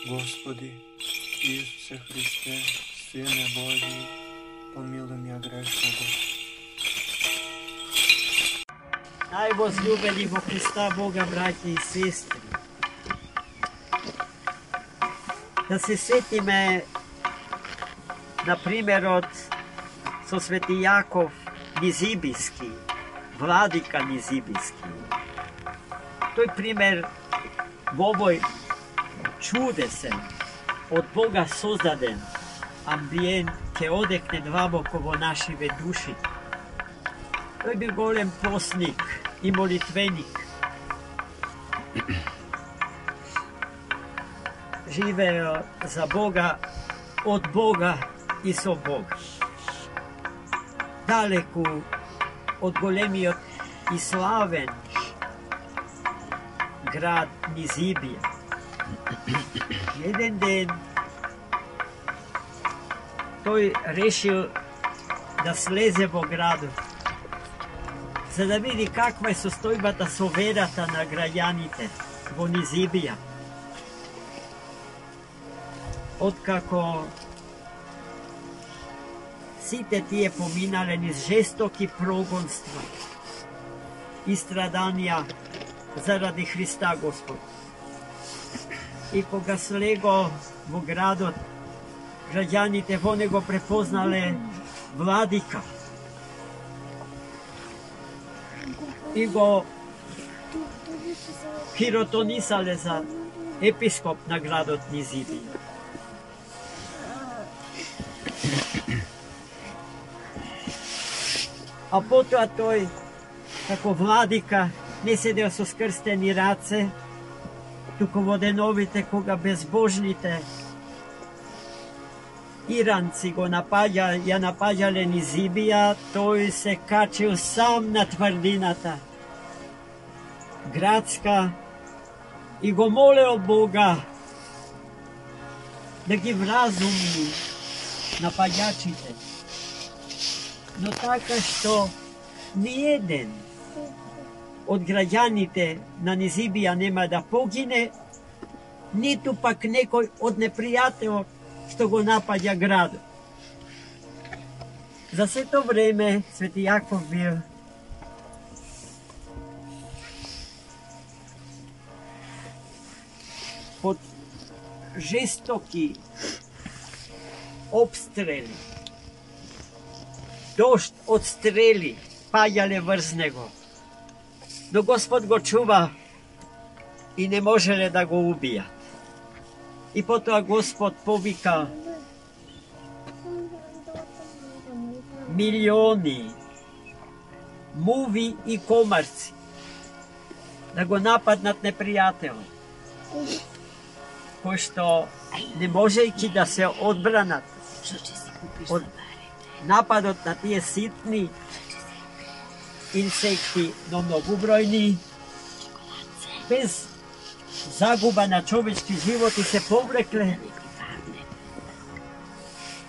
Господи, Исусе Христе, Сине Божий, помилуй меня грешного. Najvozljubljeni во Христа Бога, браќа и сестри. Да се сетиме на примерот со Свети Јаков Низибиски, владика Низибиски. Тој пример во овој чудесен, од Бога создаден амбиент ќе одекне длабоко во нашиве души. Тој би голем постник и молитвеник. Живеел за Бога, од Бога и со Бога. Далеку од големиот и славен град Низибија. Еден ден тој решил да слезе во градот, за да види каква е состојбата со верата на граѓаните во Низибија. Откако сите тие поминале низ жестоки прогонства и страданија заради Христа Господ. И кога слего во градот, граѓаните во него препознале владика и го хиротонисале за епископ на градот Низибија. А потоа тој, како владика, не седел со скрстени раце, туку во деновите кога безбожните иранци ја напаѓале Низибија, тој се качил сам на тврдината градска и го молел Бога да ги вразуми напаѓачите. Но така што ниеден од граѓаните на Низибија нема да погине, ниту пак некој од непријателот што го напаѓа градот. За сето време Свети Јаков бил под жестоки обстрели. Дожд од стрели паѓале врз него. Но Господ го чува и не можеле да го убијат. И потоа Господ повика милиони муви и комарци да го нападнат непријателот, кој што не можејќи да се одбранат од нападот на тие ситни инсекти, но многубројни, без загуба на човечки животи се повлекле,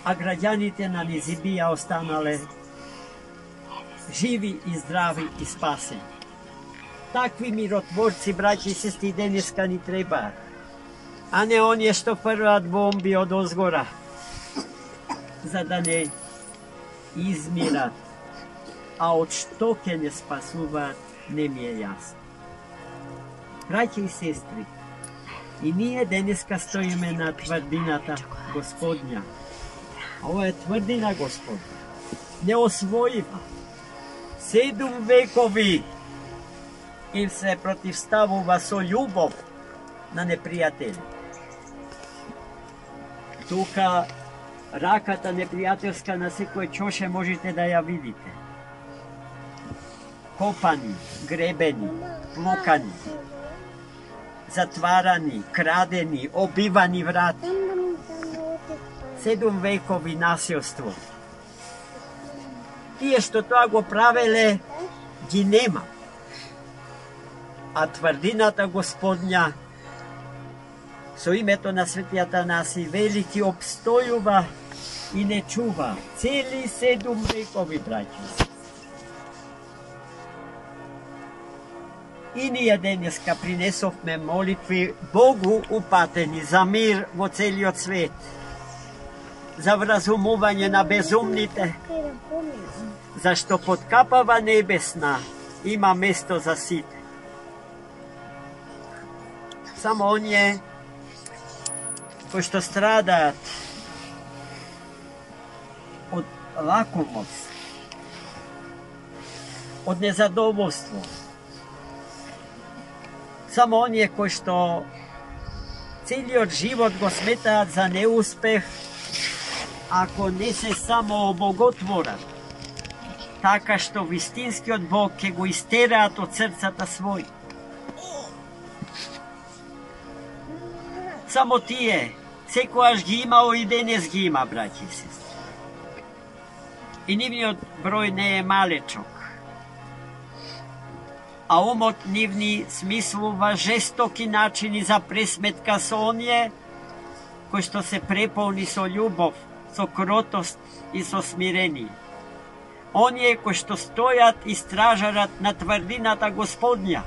а граѓаните на Низибија останале живи и здрави и спасени. Такви миротворци, браќи и сестри, денеска ни треба, а не оние што фрлаат бомби од озгора, за да не измират, а од што ќе не спасуваат, не ми е јасно. Браќи и сестри, и ние денеска стоиме на тврдината Господња. Ова е тврдина Господня, неосвоива. 7 векови им се противставува со љубов на непријатели. Тука раката непријателска на секој чоше можете да ја видите. Копани, гребени, плукани, затварани, крадени, обивани врати. 7 векови насилство. Тие што тоа го правеле, ги нема. А тврдината Господња со името на Свети Атанаси велики обстојува и не чува. Цели 7 векови, браќи. И ние денеска принесовме молитви Богу упатени за мир во целиот свет, за вразумување на безумните, зашто под капава небесна има место за сите. Само оние кои што страдаат од лакомост, од незадоволство, само оние кои што целиот живот го сметаат за неуспех, ако не се само обоготворат, така што вистинскиот Бог ќе го истераат од срцата свој. Само тие, секојаш ги имао и денес ги има, браќи и сестри. И нивниот број не е малечок. А умот нивни смислува жестоки начини за пресметка со оние кои што се преполни со љубов, со кротост и со смирение. Оние кои што стојат и стражарат на тврдината Господња,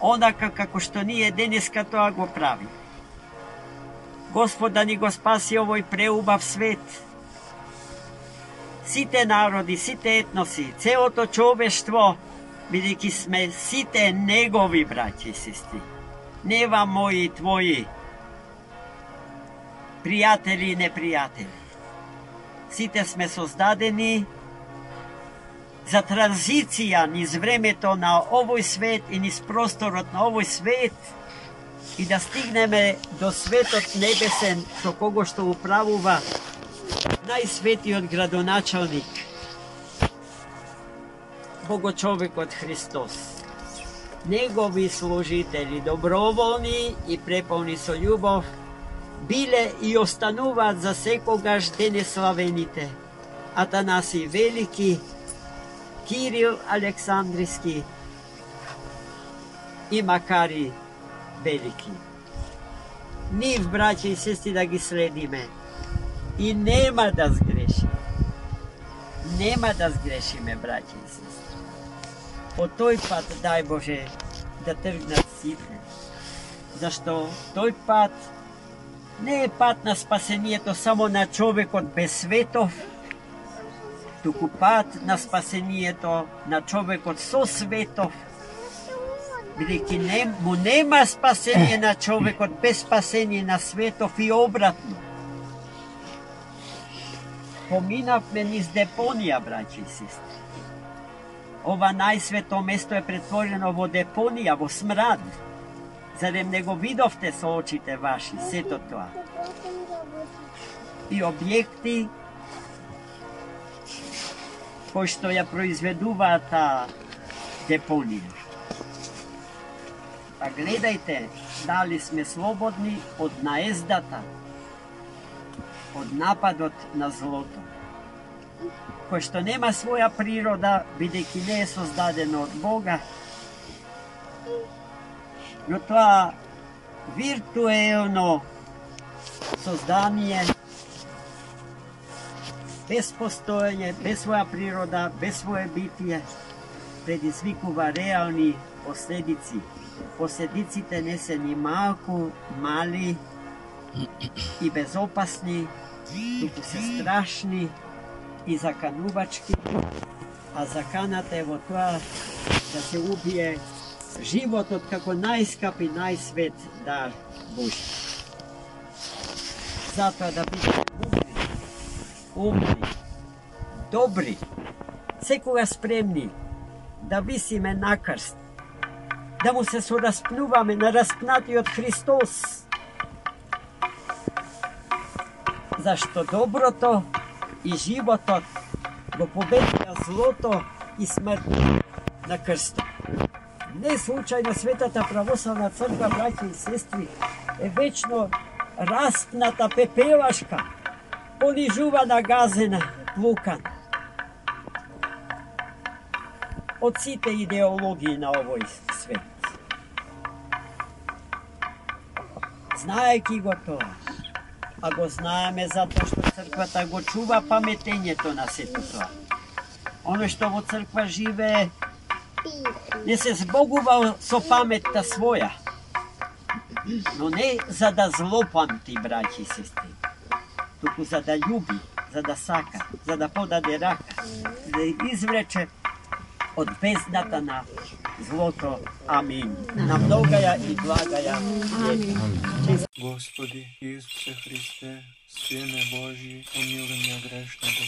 онака како што ние денеска тоа го прави. Господ да ни го спаси овој преубав свет. Сите народи, сите етноси, целото човештво, бидејќи сме сите негови браќи и сестри, нева мои и твои, пријатели и непријатели. Сите сме создадени за транзиција низ времето на овој свет и низ просторот на овој свет и да стигнеме до светот небесен со кого што управува најсветиот градоначалник, Богочовекот Христос. Негови служители, доброволни и преполни со љубов, биле и остануваат за секогаш денеславените Атанасий Велики, Кирил Александриски и Макари Велики. Нив, браќа и сестри, да ги следиме и нема да сгрешиме. Нема да сгрешиме, браќа и сестри. По тој пат, дај Боже, да тргнат сите. Зашто тој пат не е пат на спасението само на човекот без светов, туку пат на спасението на човекот со светов, бидејќи му нема спасение на човекот без спасение на светов и обратно. Поминавме низ депонија, браќи и сестри. Ова најсвето место е претворено во депонија, во смрад. Зарем не го видовте со очите ваши сето тоа? И објекти кои што ја произведуваат таа депонија. Па гледајте дали сме слободни од наездата, од нападот на злото, кој што нема своја природа, бидејќи не е создадено од Бога, но тоа виртуелно создание, без постоење, без своја природа, без своје битие, предизвикува реални последици. Последиците не се ни малку мали и безопасни, туку се страшни и заканувачки, а заканата е во тоа да се убие животот како најскап и најсвет дар Божи. Затоа да бидеме умни, добри, секога спремни да висиме на крст, да му се сораспнуваме на распнатиот Христос. Зашто доброто и животот го победија злото и смрт на крстот. Не случајно Светата православна црква, браќи и сестри, е вечно распната пепелашка, понижувана, газена, плукана од сите идеологии на овој свет. Знаејќи го тоа, а го знаеме затоа што црквата го чува паметењето на сето тоа. Оно што во црква живее je se zboguval so pametta svoja. No ne za da zlo pamti, braći i sestri, tuku za da ljubi, za da saka, za da podade raka, da izvreče od beznata na zloto. Amin. Na mnogaja i blagaja. Amin. Господи Ісусе Христе, Сине Божий, помилуй меня грешного.